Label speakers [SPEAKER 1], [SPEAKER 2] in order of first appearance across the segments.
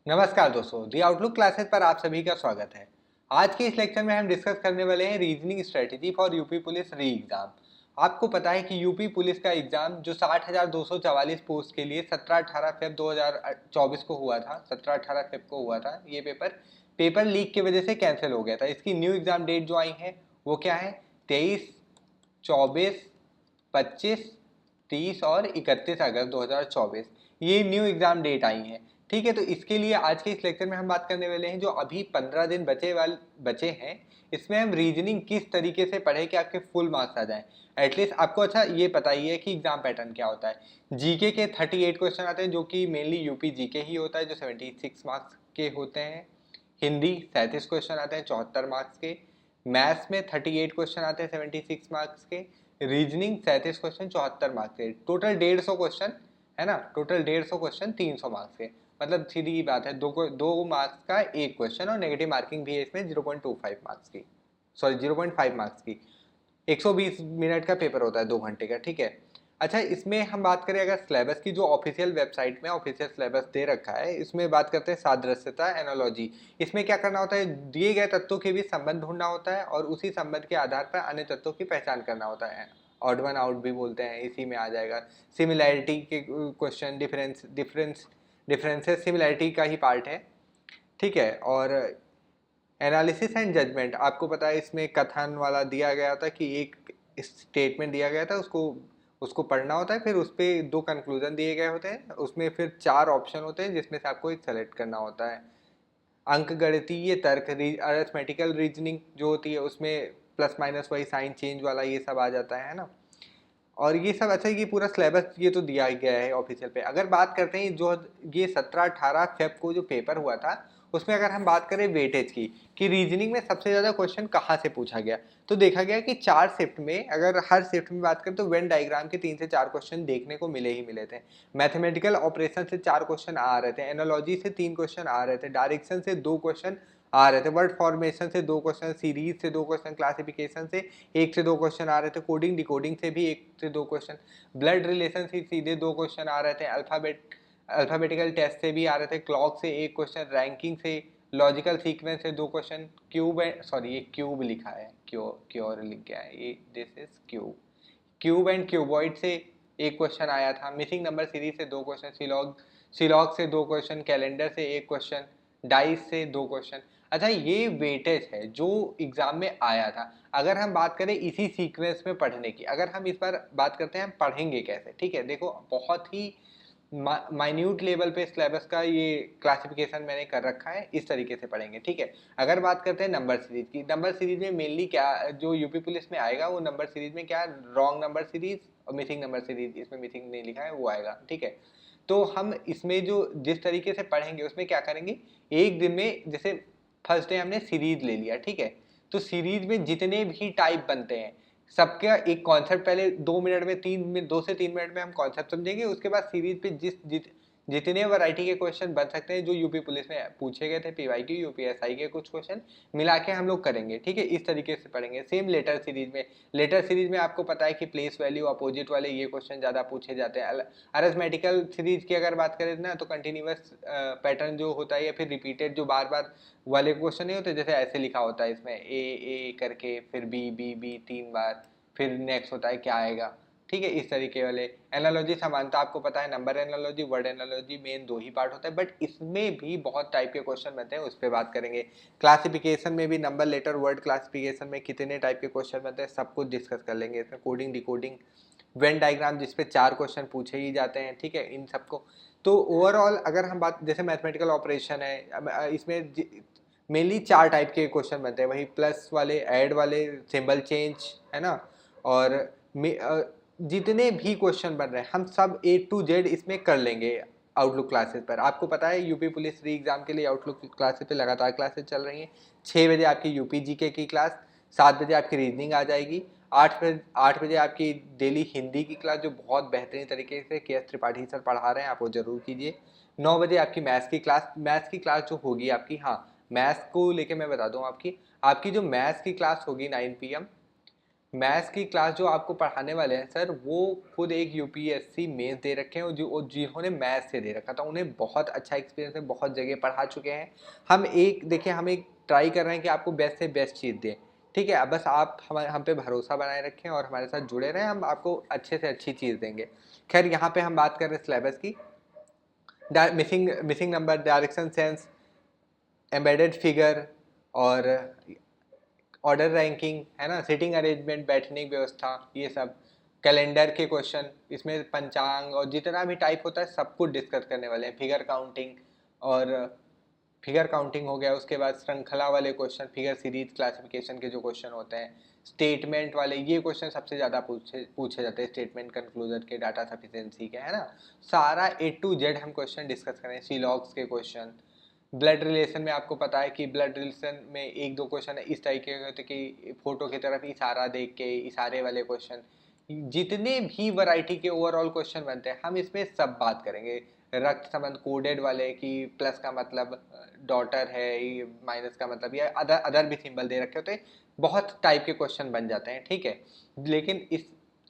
[SPEAKER 1] नमस्कार दोस्तों, दी outlook classes पर आप सभी का स्वागत है। आज के इस लेक्चर में हम डिस्कस करने वाले हैं reasoning strategy for UP police री एग्जाम। आपको पता है कि यूपी पुलिस का एग्जाम जो 60,244 पोस्ट के लिए 17-18 फेब 2024 को हुआ था, 17-18 फेब को हुआ था। ये पेपर लीक की वजह से कैंसिल हो गया था। इसकी न्यू एग्जाम डेट जो आई है वो क्या है? 23, 24, 25, 30 और 31 अगस्त 2024 ये न्यू एग्जाम डेट आई है। ठीक है, तो इसके लिए आज के इस लेक्चर में हम बात करने वाले हैं जो अभी 15 दिन बचे हैं, इसमें हम रीजनिंग किस तरीके से पढ़े कि आपके फुल मार्क्स आ जाएं। एटलीस्ट आपको अच्छा ये पता ही है कि एग्जाम पैटर्न क्या होता है। जीके के 38 क्वेश्चन आते हैं जो कि मेनली यूपी जीके ही होता है, जो 76 मार्क्स के होते हैं। हिंदी 37 क्वेश्चन आते हैं 74 मार्क्स के। मैथ्स में 38 क्वेश्चन आते हैं 76 मार्क्स के। रीजनिंग 37 क्वेश्चन 74 मार्क्स के। टोटल 150 क्वेश्चन है ना, टोटल 150 क्वेश्चन 300 मार्क्स के। मतलब सीधी बात है, दो मार्क्स का एक क्वेश्चन और नेगेटिव मार्किंग भी है इसमें 0.25 मार्क्स की, सॉरी 0.5 मार्क्स की। 120 मिनट का पेपर होता है 2 घंटे का। ठीक है, अच्छा इसमें हम बात करें अगर सिलेबस की, जो ऑफिशियल वेबसाइट में ऑफिशियल सिलेबस दे रखा है, इसमें बात करते हैं सादृश्यता एनालॉजी। इसमें क्या करना होता है? दिए गए तत्वों के बीच संबंध ढूंढना होता है और उसी संबंध के आधार पर अन्य तत्वों की पहचान करना होता है। ऑड वन आउट भी बोलते हैं, इसी में आ जाएगा। सिमिलैरिटी के क्वेश्चन, डिफरेंसेस सिमिलैरिटी का ही पार्ट है। ठीक है, और एनालिसिस एंड जजमेंट आपको पता है, इसमें कथन वाला दिया गया था कि एक स्टेटमेंट दिया गया था, उसको उसको पढ़ना होता है, फिर उस पर 2 कंक्लूजन दिए गए होते हैं, उसमें फिर 4 ऑप्शन होते हैं जिसमें से आपको एक सेलेक्ट करना होता है। अंक गणितीय तर्क, अरिथमेटिकल रीजनिंग जो होती है उसमें प्लस माइनस वही साइन चेंज वाला ये सब आ जाता है ना। और ये सब अच्छा है कि पूरा सिलेबस ये तो दिया गया है ऑफिशियल पे। अगर बात करते हैं जो ये 17-18 फेब को जो पेपर हुआ था, उसमें अगर हम बात करें वेटेज की कि रीजनिंग में सबसे ज़्यादा क्वेश्चन कहाँ से पूछा गया, तो देखा गया कि 4 शिफ्ट में, अगर हर शिफ्ट में बात करें तो वेन डायग्राम के 3 से 4 क्वेश्चन देखने को मिले ही मिले थे। मैथमेटिकल ऑपरेशन से 4 क्वेश्चन आ रहे थे, एनालॉजी से 3 क्वेश्चन आ रहे थे, डायरेक्शन से 2 क्वेश्चन आ रहे थे, वर्ड फॉर्मेशन से 2 क्वेश्चन, सीरीज से 2 क्वेश्चन, क्लासिफिकेशन से 1 से 2 क्वेश्चन आ रहे थे, कोडिंग डिकोडिंग से भी 1 से 2 क्वेश्चन, ब्लड रिलेशन से सीधे 2 क्वेश्चन आ रहे थे, अल्फाबेटिकल टेस्ट से भी आ रहे थे, क्लॉक से 1 क्वेश्चन, रैंकिंग से, लॉजिकल सीक्वेंस से 2 क्वेश्चन, क्यूब सॉरी ये क्यूब लिखा है, क्योर लिख गया है ये, this is cube and cuboid से 1 क्वेश्चन आया था, मिसिंग नंबर सीरीज से 2 क्वेश्चन, सिलॉग से 2 क्वेश्चन, कैलेंडर से 1 क्वेश्चन, डाइस से 2 क्वेश्चन। अच्छा ये वेटेज है जो एग्जाम में आया था। अगर हम बात करें इसी सीक्वेंस में पढ़ने की, अगर हम इस बार बात करते हैं हम पढ़ेंगे कैसे। ठीक है, देखो बहुत ही माइन्यूट लेवल पे सिलेबस का ये क्लासिफिकेशन मैंने कर रखा है, इस तरीके से पढ़ेंगे। ठीक है, अगर बात करते हैं नंबर सीरीज की, नंबर सीरीज में मेनली क्या जो यूपी पुलिस में आएगा वो नंबर सीरीज में क्या, रॉन्ग नंबर सीरीज और मिसिंग नंबर सीरीज, इसमें मिसिंग नहीं लिखा है वो आएगा। ठीक है, तो हम इसमें जो जिस तरीके से पढ़ेंगे उसमें क्या करेंगे, एक दिन में जैसे फर्स्ट डे हमने सीरीज ले लिया। ठीक है, तो सीरीज में जितने भी टाइप बनते हैं सबका एक कॉन्सेप्ट, पहले 2 मिनट में 2 से 3 मिनट में हम कॉन्सेप्ट समझेंगे, उसके बाद सीरीज पे जितने वैरायटी के क्वेश्चन बन सकते हैं जो यूपी पुलिस में पूछे गए थे, पीवाईक्यू यूपीएसआई के कुछ क्वेश्चन मिला के हम लोग करेंगे। ठीक है, इस तरीके से पढ़ेंगे। सेम लेटर सीरीज में आपको पता है कि प्लेस वैल्यू अपोजिट वाले ये क्वेश्चन ज़्यादा पूछे जाते हैं। अरिथमेटिकल सीरीज की अगर बात करें ना, तो कंटिन्यूअस पैटर्न जो होता है या फिर रिपीटेड जो बार बार वाले क्वेश्चन नहीं होते, जैसे ऐसे लिखा होता है इसमें ए करके, फिर बी बी बी 3 बार, फिर नेक्स्ट होता है क्या आएगा। ठीक है, इस तरीके वाले। एनालॉजी समानता आपको पता है, number analogy, word analogy, main 2 ही पार्ट होता है, बट इसमें भी बहुत टाइप के क्वेश्चन बनते हैं, उस पर बात करेंगे। क्लासिफिकेशन में भी नंबर लेटर वर्ड क्लासिफिकेशन में कितने टाइप के क्वेश्चन बनते हैं सब कुछ डिस्कस कर लेंगे इसमें। कोडिंग डिकोडिंग, वेन डायग्राम जिसपे 4 क्वेश्चन पूछे ही जाते हैं। ठीक है, इन सबको तो ओवरऑल अगर हम बात, जैसे मैथमेटिकल ऑपरेशन है, इसमें मेनली 4 टाइप के क्वेश्चन बनते हैं, वही प्लस वाले, ऐड वाले, सिंबल चेंज, है ना। और जितने भी क्वेश्चन बन रहे हैं हम सब A to Z इसमें कर लेंगे आउटलुक क्लासेस पर। आपको पता है यूपी पुलिस री एग्जाम के लिए आउटलुक क्लासेस पे लगातार क्लासेस चल रही हैं। 6 बजे आपकी यूपी जीके की क्लास, 7 बजे आपकी रीजनिंग आ जाएगी, 8 बजे आपकी डेली हिंदी की क्लास जो बहुत बेहतरीन तरीके से के एस त्रिपाठी सर पढ़ा रहे हैं, आप वो जरूर कीजिए। 9 बजे आपकी मैथ्स की क्लास जो होगी आपकी, हाँ मैथ्स को लेके मैं बता दूँ, आपकी जो मैथ्स की क्लास होगी 9 PM, मैथ्स की क्लास जो आपको पढ़ाने वाले हैं सर, वो खुद एक यूपीएससी मेंस दे रखे हैं, और जो जिन्होंने मैथ्स से दे रखा था उन्हें बहुत अच्छा एक्सपीरियंस है, बहुत जगह पढ़ा चुके हैं। हम एक देखिए, हम एक ट्राई कर रहे हैं कि आपको बेस्ट से बेस्ट चीज़ दें, ठीक है। अब बस आप हम पे भरोसा बनाए रखें और हमारे साथ जुड़े रहें, हम आपको अच्छे से अच्छी चीज़ देंगे। खैर, यहाँ पे हम बात कर रहे हैं सिलेबस की। Missing number, direction sense, embedded figure, और ऑर्डर रैंकिंग है ना, सीटिंग अरेंजमेंट, बैठने की व्यवस्था, ये सब, कैलेंडर के क्वेश्चन, इसमें पंचांग और जितना भी टाइप होता है सब कुछ डिस्कस करने वाले हैं। फिगर काउंटिंग, और फिगर काउंटिंग हो गया, उसके बाद श्रृंखला वाले क्वेश्चन, फिगर सीरीज क्लासिफिकेशन के जो क्वेश्चन होते हैं, स्टेटमेंट वाले, ये क्वेश्चन सबसे ज़्यादा पूछे जाते हैं, स्टेटमेंट कंक्लूजन के, डाटा सफिशिएंसी के, है ना। सारा A to Z हम क्वेश्चन डिस्कस करें, सीलॉग्स के क्वेश्चन। ब्लड रिलेशन में आपको पता है कि ब्लड रिलेशन में एक दो क्वेश्चन इस तरीके के होते कि फोटो की तरफ इशारा देख के, इशारे वाले क्वेश्चन, जितने भी वैरायटी के ओवरऑल क्वेश्चन बनते हैं हम इसमें सब बात करेंगे। रक्त संबंध कोडेड वाले कि प्लस का मतलब डॉटर है, माइनस का मतलब, या अदर अदर भी सिंबल दे रखे होते हैं, बहुत टाइप के क्वेश्चन बन जाते हैं, ठीक है। लेकिन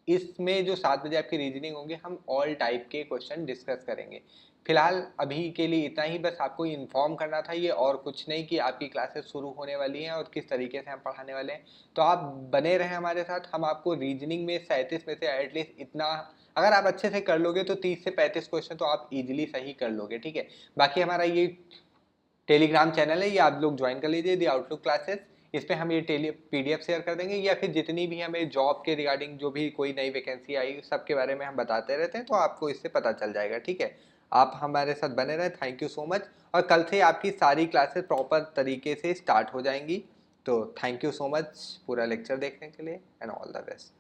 [SPEAKER 1] इसमें जो 7 बजे आपकी रीजनिंग होंगे, हम ऑल टाइप के क्वेश्चन डिस्कस करेंगे। फिलहाल अभी के लिए इतना ही, बस आपको इन्फॉर्म करना था ये, और कुछ नहीं, कि आपकी क्लासेस शुरू होने वाली हैं और किस तरीके से हम पढ़ाने वाले हैं। तो आप बने रहें हमारे साथ। हम आपको रीजनिंग में 37 में से एटलीस्ट इतना, अगर आप अच्छे से कर लोगे तो 30 से 35 क्वेश्चन तो आप इजीली सही कर लोगे, ठीक है। बाकी हमारा ये टेलीग्राम चैनल है, ये आप लोग ज्वाइन कर लीजिए, दी आउटलुक क्लासेस। इस पे हम ये PDF शेयर कर देंगे, या फिर जितनी भी हमें जॉब के रिगार्डिंग जो भी कोई नई वैकेंसी आई सब के बारे में हम बताते रहते हैं, तो आपको इससे पता चल जाएगा, ठीक है। आप हमारे साथ बने रहें। Thank you so much. और कल से आपकी सारी क्लासेस प्रॉपर तरीके से स्टार्ट हो जाएंगी। तो थैंक यू सो मच पूरा लेक्चर देखने के लिए, एंड ऑल द बेस्ट।